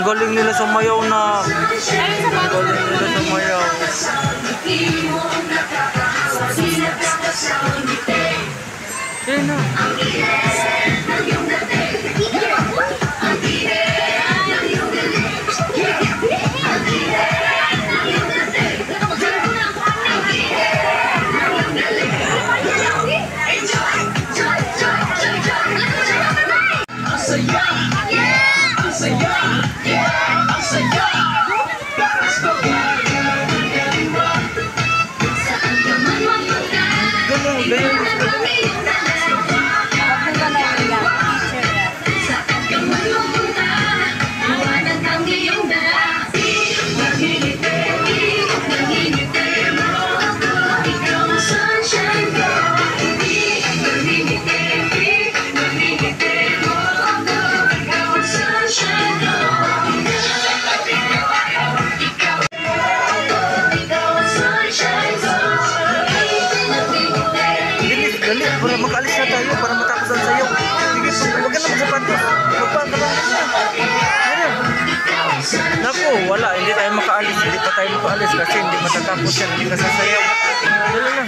galing nila sumayaw na. Ang galing nila sumayaw. Yan na. Para makaalis na tayo, para matapos ang sayo. Sige, huwag ka na magsapatos. Magpakalangan na. Naku, wala. Hindi tayo makaalis. Hindi pa tayo makaalis kasi hindi matatapos yan. Hindi ka sasayaw. Dala na.